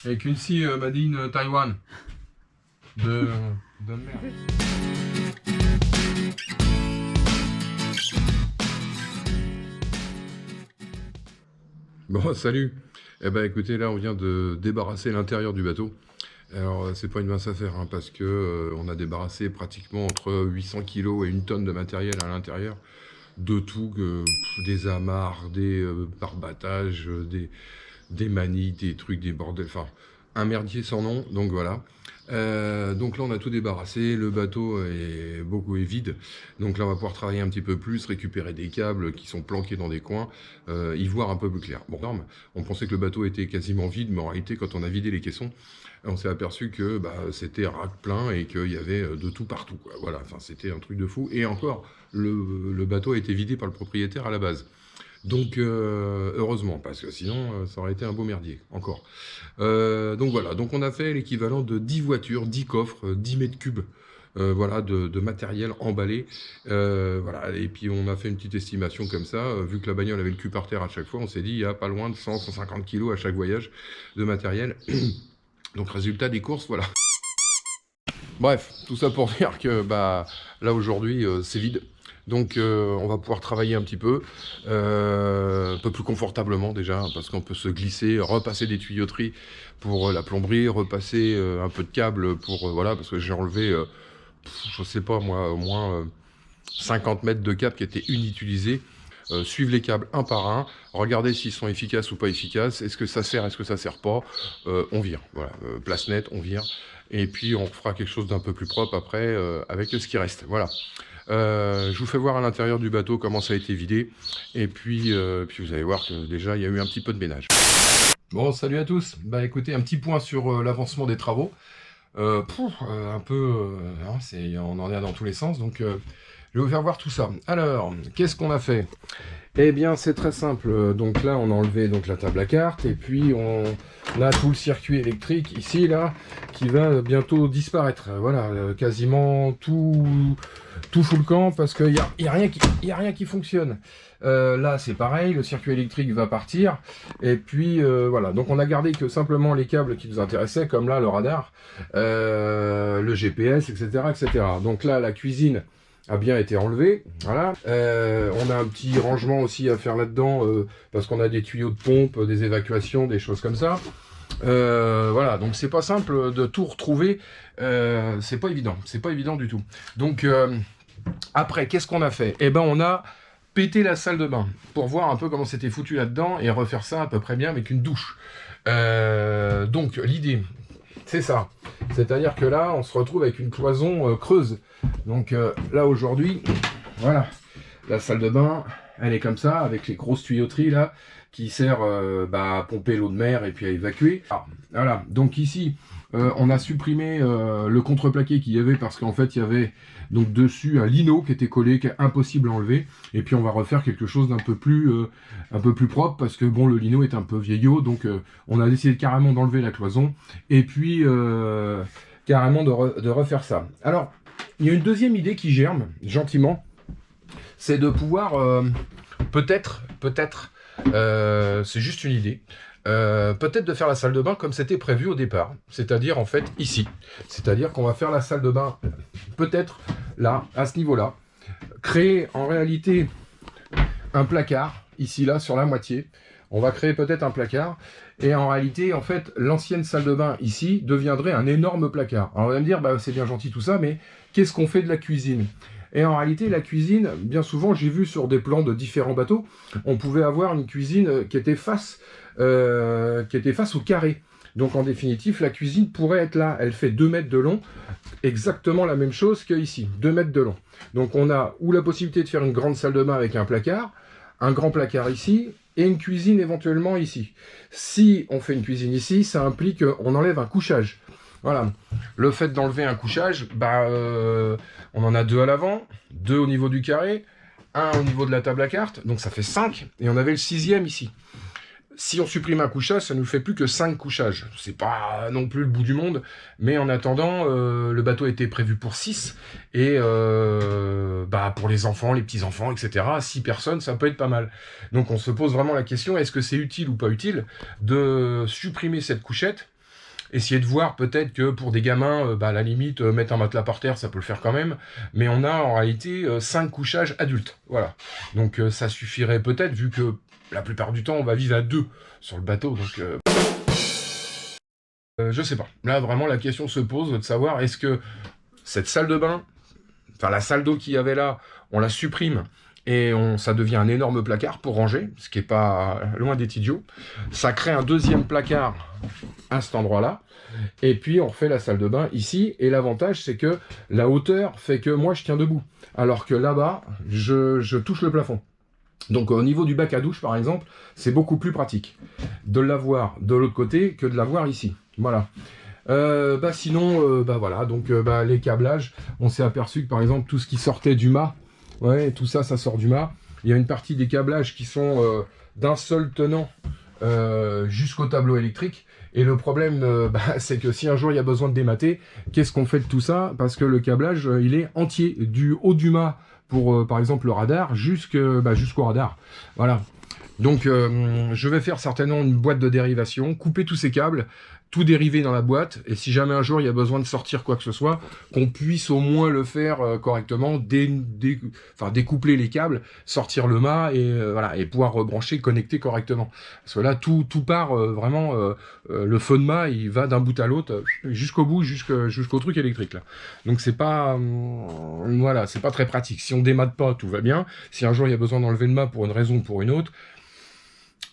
Avec une scie made in Taïwan. De merde. Bon, salut. Eh ben, écoutez, là, on vient de débarrasser l'intérieur du bateau. Alors, c'est pas une mince affaire, hein, parce que on a débarrassé pratiquement entre 800 kilos et une tonne de matériel à l'intérieur. De tout, des amarres, des barbattages, des manilles, des trucs, des bordels, enfin, un merdier sans nom, donc voilà. Donc là, on a tout débarrassé, le bateau est vide, donc là, on va pouvoir travailler un petit peu plus, récupérer des câbles qui sont planqués dans des coins, y voir un peu plus clair. Bon, norme, on pensait que le bateau était quasiment vide, mais en réalité, quand on a vidé les caissons, on s'est aperçu que c'était rack plein et qu'il y avait de tout partout, quoi. Voilà, enfin, c'était un truc de fou. Et encore, le bateau a été vidé par le propriétaire à la base. Donc, heureusement, parce que sinon, ça aurait été un beau merdier, encore. Donc voilà, donc on a fait l'équivalent de 10 voitures, 10 coffres, 10 mètres cubes. Voilà, de matériel emballé. Voilà, et puis on a fait une petite estimation comme ça. Vu que la bagnole avait le cul par terre à chaque fois, on s'est dit, il y a pas loin de 100-150 kilos à chaque voyage de matériel. Donc résultat des courses, voilà. Bref, tout ça pour dire que là aujourd'hui c'est vide. Donc on va pouvoir travailler un petit peu plus confortablement déjà, parce qu'on peut se glisser, repasser des tuyauteries pour la plomberie, repasser un peu de câble pour, voilà, parce que j'ai enlevé, je sais pas moi, au moins 50 mètres de câbles qui étaient inutilisés. Suivre les câbles un par un, regarder s'ils sont efficaces ou pas efficaces, est-ce que ça sert, est-ce que ça sert pas, on vire, voilà, place nette, on vire, et puis on fera quelque chose d'un peu plus propre après avec ce qui reste, voilà. Je vous fais voir à l'intérieur du bateau comment ça a été vidé, et puis vous allez voir que déjà il y a eu un petit peu de ménage. Bon, salut à tous, écoutez, un petit point sur l'avancement des travaux. Un peu, hein, on en est dans tous les sens, donc je vais vous faire voir tout ça. Alors, qu'est-ce qu'on a fait? Eh bien, c'est très simple. Donc là, on a enlevé donc la table à cartes, et puis on a tout le circuit électrique ici, là, qui va bientôt disparaître. Voilà, quasiment tout fout le camp, parce qu'il y a rien qui fonctionne. Là, c'est pareil, le circuit électrique va partir, et puis voilà. Donc on a gardé que simplement les câbles qui nous intéressaient, comme là, le radar, le GPS, etc., etc. Donc là, la cuisine a bien été enlevée, voilà. On a un petit rangement aussi à faire là-dedans, parce qu'on a des tuyaux de pompe, des évacuations, des choses comme ça. Voilà, donc c'est pas simple de tout retrouver, c'est pas évident du tout. Donc après, qu'est-ce qu'on a fait? Eh ben, on a pété la salle de bain pour voir un peu comment c'était foutu là-dedans et refaire ça à peu près bien avec une douche. Donc l'idée, c'est ça. C'est-à-dire que là, on se retrouve avec une cloison creuse. Donc là, aujourd'hui, voilà, la salle de bain, elle est comme ça, avec les grosses tuyauteries là, qui sert à pomper l'eau de mer et puis à évacuer. Ah, voilà, donc ici, on a supprimé le contreplaqué qu'il y avait, parce qu'en fait, il y avait donc dessus un lino qui était collé, qui est impossible à enlever. Et puis on va refaire quelque chose d'un peu plus propre, parce que bon, le lino est un peu vieillot, donc on a décidé carrément d'enlever la cloison, et puis carrément de refaire ça. Alors, il y a une deuxième idée qui germe, gentiment, c'est de pouvoir, peut-être, c'est juste une idée, peut-être de faire la salle de bain comme c'était prévu au départ, c'est-à-dire en fait ici, c'est-à-dire qu'on va faire la salle de bain peut-être là, à ce niveau-là, créer en réalité un placard ici, là, sur la moitié. On va créer peut-être un placard, et en réalité, en fait, l'ancienne salle de bain ici deviendrait un énorme placard. Alors on va me dire, c'est bien gentil tout ça, mais qu'est-ce qu'on fait de la cuisine? Et en réalité, la cuisine, bien souvent, j'ai vu sur des plans de différents bateaux, on pouvait avoir une cuisine qui était face au carré. Donc en définitive, la cuisine pourrait être là. Elle fait 2 mètres de long, exactement la même chose que ici, 2 mètres de long. Donc on a ou la possibilité de faire une grande salle de bain avec un placard, un grand placard ici, et une cuisine éventuellement ici. Si on fait une cuisine ici, ça implique qu'on enlève un couchage. Voilà. Le fait d'enlever un couchage, on en a 2 à l'avant, 2 au niveau du carré, 1 au niveau de la table à cartes, donc ça fait 5, et on avait le 6e ici. Si on supprime un couchage, ça ne nous fait plus que 5 couchages. C'est pas non plus le bout du monde, mais en attendant, le bateau était prévu pour 6, et pour les enfants, les petits-enfants, etc., 6 personnes, ça peut être pas mal. Donc on se pose vraiment la question, est-ce que c'est utile ou pas utile de supprimer cette couchette essayer de voir peut-être que pour des gamins, à la limite, mettre un matelas par terre, ça peut le faire quand même. Mais on a en réalité 5 couchages adultes. Voilà. Donc ça suffirait peut-être, vu que la plupart du temps, on va vivre à 2 sur le bateau. Donc je sais pas. Là, vraiment, la question se pose de savoir est-ce que cette salle de bain, enfin la salle d'eau qu'il y avait là, on la supprime et ça devient un énorme placard pour ranger, ce qui est pas loin d'être idiot. Ça crée un deuxième placard à cet endroit-là. Et puis on refait la salle de bain ici. Et l'avantage, c'est que la hauteur fait que moi je tiens debout. Alors que là-bas, je touche le plafond. Donc au niveau du bac à douche, par exemple, c'est beaucoup plus pratique de l'avoir de l'autre côté que de l'avoir ici. Voilà. Sinon, voilà, donc les câblages, on s'est aperçu que par exemple tout ce qui sortait du mât, ouais, tout ça, ça sort du mât. Il y a une partie des câblages qui sont d'un seul tenant jusqu'au tableau électrique. Et le problème, c'est que si un jour il y a besoin de démater, qu'est-ce qu'on fait de tout ça? Parce que le câblage, il est entier, du haut du mât pour, par exemple, le radar, jusqu'au radar. Voilà. Donc, je vais faire certainement une boîte de dérivation, couper tous ces câbles, tout dériver dans la boîte, et si jamais un jour il y a besoin de sortir quoi que ce soit, qu'on puisse au moins le faire correctement, découpler les câbles, sortir le mât, et voilà, et pouvoir rebrancher, connecter correctement. Parce que là, tout part vraiment, le feu de mât, il va d'un bout à l'autre, jusqu'au bout, jusqu'au truc électrique, là. Donc c'est pas, voilà, c'est pas très pratique. Si on démate pas, tout va bien. Si un jour il y a besoin d'enlever le mât pour une raison ou pour une autre,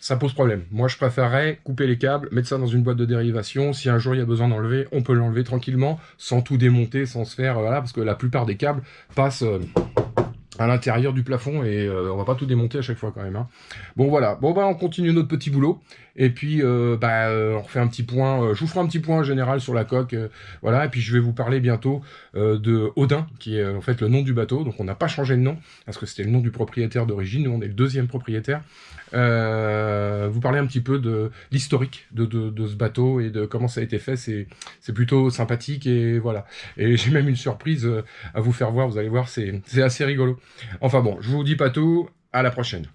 ça pose problème. Moi, je préférerais couper les câbles, mettre ça dans une boîte de dérivation. Si un jour il y a besoin d'enlever, on peut l'enlever tranquillement, sans tout démonter, sans se faire... voilà, parce que la plupart des câbles passent à l'intérieur du plafond et on va pas tout démonter à chaque fois quand même. Hein. Bon, voilà. Bon, on continue notre petit boulot. Et puis, on refait un petit point. Je vous ferai un petit point général sur la coque. Voilà. Et puis, je vais vous parler bientôt de Odin, qui est en fait le nom du bateau. Donc, on n'a pas changé de nom, parce que c'était le nom du propriétaire d'origine. Nous, on est le deuxième propriétaire. Vous parler un petit peu de l'historique de ce bateau et de comment ça a été fait. C'est plutôt sympathique et voilà. Et j'ai même une surprise à vous faire voir. Vous allez voir, c'est assez rigolo. Enfin bon, je vous dis pas tout. À la prochaine.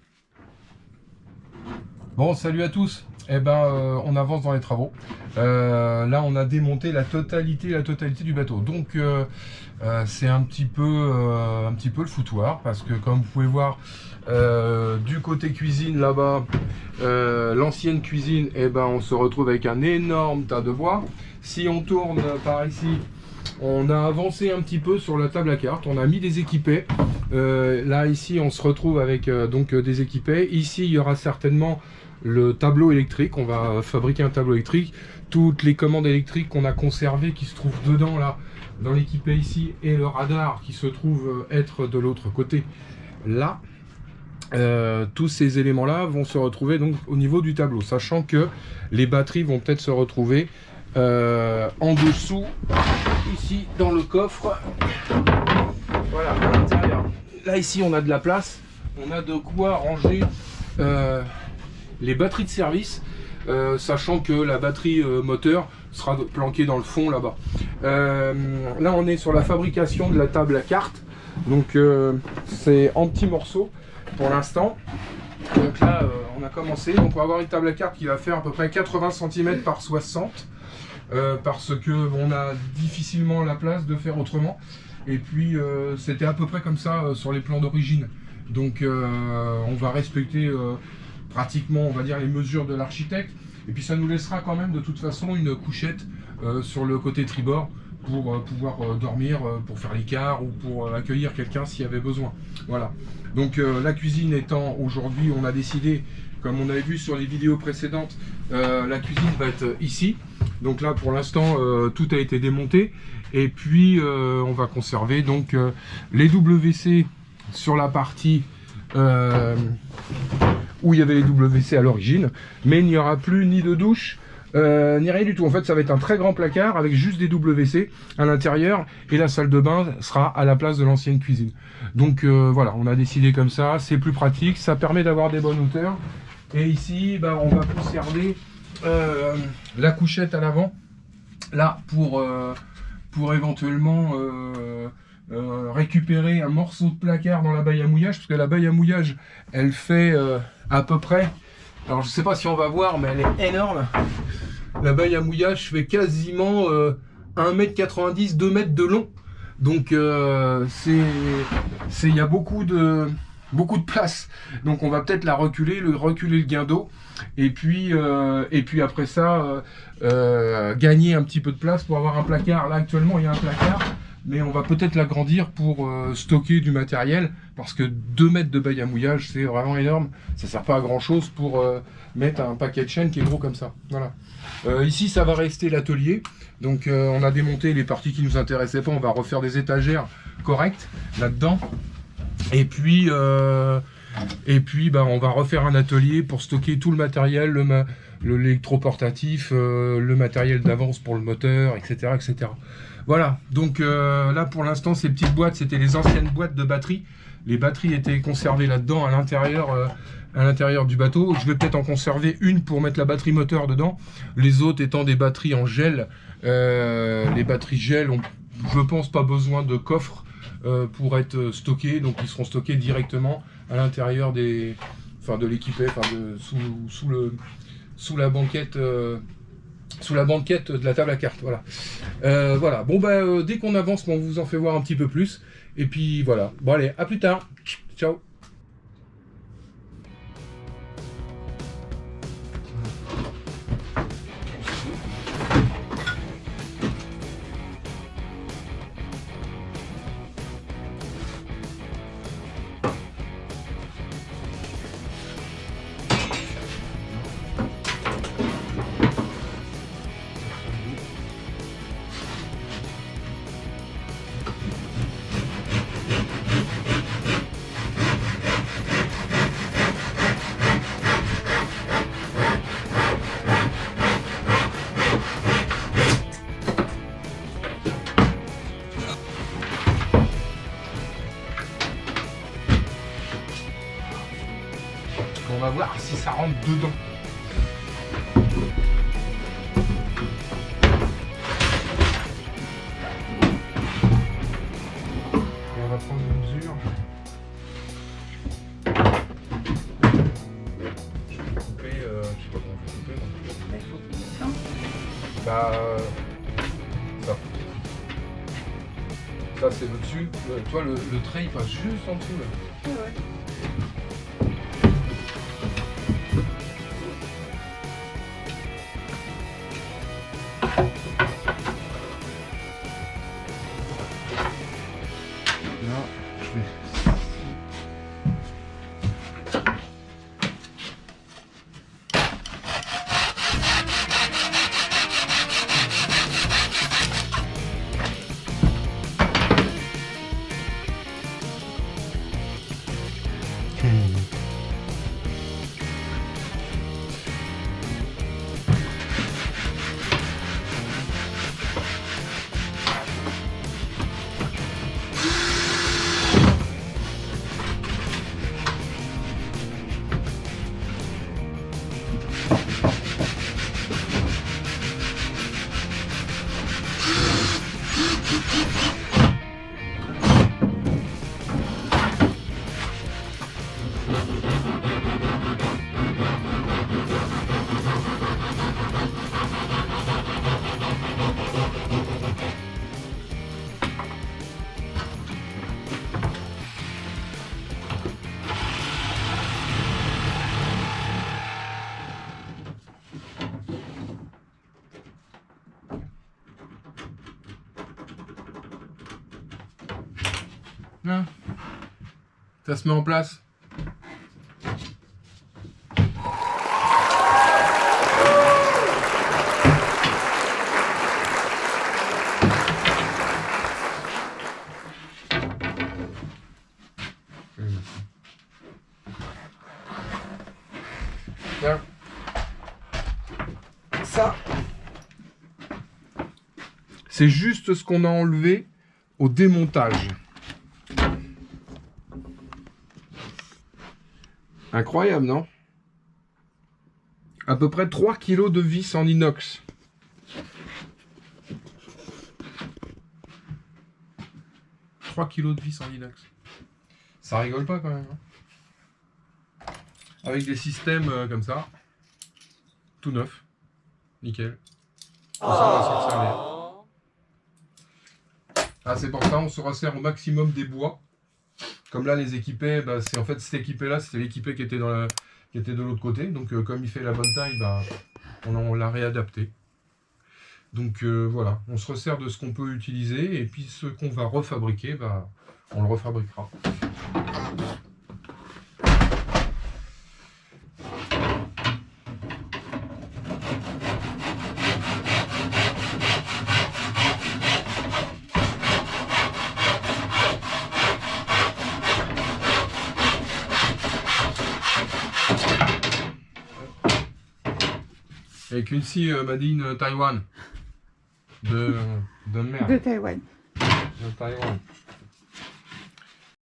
Bon, salut à tous. On avance dans les travaux. Là, on a démonté la totalité du bateau. Donc, c'est un petit peu le foutoir parce que, comme vous pouvez voir, du côté cuisine là-bas, l'ancienne cuisine, on se retrouve avec un énorme tas de bois. Si on tourne par ici, on a avancé un petit peu sur la table à cartes. On a mis des équipets. Là, ici, on se retrouve avec des équipets. Ici, il y aura certainement le tableau électrique. On va fabriquer un tableau électrique. Toutes les commandes électriques qu'on a conservées qui se trouvent dedans, là, dans l'équipé ici, et le radar qui se trouve être de l'autre côté, là. Tous ces éléments-là vont se retrouver donc au niveau du tableau, sachant que les batteries vont peut-être se retrouver en dessous, ici, dans le coffre. Voilà, à l'intérieur. Là, ici, on a de la place. On a de quoi ranger les batteries de service, sachant que la batterie moteur sera planquée dans le fond, là-bas. Là, on est sur la fabrication de la table à cartes. Donc, c'est en petits morceaux pour l'instant. Donc là, on a commencé. Donc, on va avoir une table à cartes qui va faire à peu près 80 cm par 60. Parce que on a difficilement la place de faire autrement. Et puis c'était à peu près comme ça sur les plans d'origine. Donc on va respecter pratiquement, on va dire, les mesures de l'architecte. Et puis ça nous laissera quand même de toute façon une couchette sur le côté tribord pour pouvoir dormir, pour faire l'écart ou pour accueillir quelqu'un s'il y avait besoin. Voilà. Donc la cuisine étant aujourd'hui, on a décidé, comme on avait vu sur les vidéos précédentes, la cuisine va être ici. Donc là, pour l'instant, tout a été démonté. Et puis, on va conserver donc les WC sur la partie où il y avait les WC à l'origine. Mais il n'y aura plus ni de douche, ni rien du tout. En fait, ça va être un très grand placard avec juste des WC à l'intérieur. Et la salle de bain sera à la place de l'ancienne cuisine. Donc voilà, on a décidé comme ça. C'est plus pratique, ça permet d'avoir des bonnes hauteurs. Et ici, on va conserver la couchette à l'avant, là, pour éventuellement récupérer un morceau de placard dans la baille à mouillage, parce que la baille à mouillage, elle fait à peu près, alors je sais pas si on va voir, mais elle est énorme. La baille à mouillage fait quasiment 1,90 m, 2 mètres de long. Donc il y a beaucoup de place. Donc on va peut-être la reculer le gain d'eau. Et puis après ça, gagner un petit peu de place pour avoir un placard. Là actuellement il y a un placard, mais on va peut-être l'agrandir pour stocker du matériel, parce que 2 mètres de baille à mouillage c'est vraiment énorme. Ça sert pas à grand chose pour mettre un paquet de chaînes qui est gros comme ça. Voilà. Ici ça va rester l'atelier. Donc on a démonté les parties qui nous intéressaient pas. On va refaire des étagères correctes là-dedans. Et puis bah, on va refaire un atelier pour stocker tout le matériel, l'électroportatif, le matériel d'avance pour le moteur, etc., etc. Voilà, donc là pour l'instant ces petites boîtes, c'était les anciennes boîtes de batterie. Les batteries étaient conservées là-dedans à l'intérieur du bateau. Je vais peut-être en conserver une pour mettre la batterie moteur dedans. Les autres étant des batteries en gel. Les batteries gel ont, je pense, pas besoin de coffre pour être stockées. Donc ils seront stockés directement à l'intérieur de l'équipement, sous la banquette. Sous la banquette de la table à cartes, voilà. Voilà. Bon bah dès qu'on avance, on vous en fait voir un petit peu plus. Et puis voilà. Bon allez, à plus tard. Ciao. On va voir si ça rentre dedans. Et on va prendre une mesure. Je vais couper, je sais pas comment je vais couper. Il faut tout ça. Bah, ça. Ça c'est le dessus. Toi le trait il passe juste en dessous là. Ouais. Là, je vais. Là. Ça se met en place. Tiens. Ça, c'est juste ce qu'on a enlevé au démontage. Incroyable, non? À peu près 3 kg de vis en inox. « 3 kg de vis en inox. Ça rigole pas quand même. Hein. Avec des systèmes comme ça. Tout neuf. nickel. Ça, on va s'en servir. Ah, c'est pour ça, on se resserre au maximum des bois. Comme là, les équipés, bah, c'est en fait cet équipé-là, c'était l'équipé qui était qui était de l'autre côté. Donc, comme il fait la bonne taille, bah, on l'a réadapté. Donc voilà, on se resserre de ce qu'on peut utiliser et puis ce qu'on va refabriquer, bah, on le refabriquera. Avec une scie Madine Taïwan de mer. De Taïwan. De Taïwan.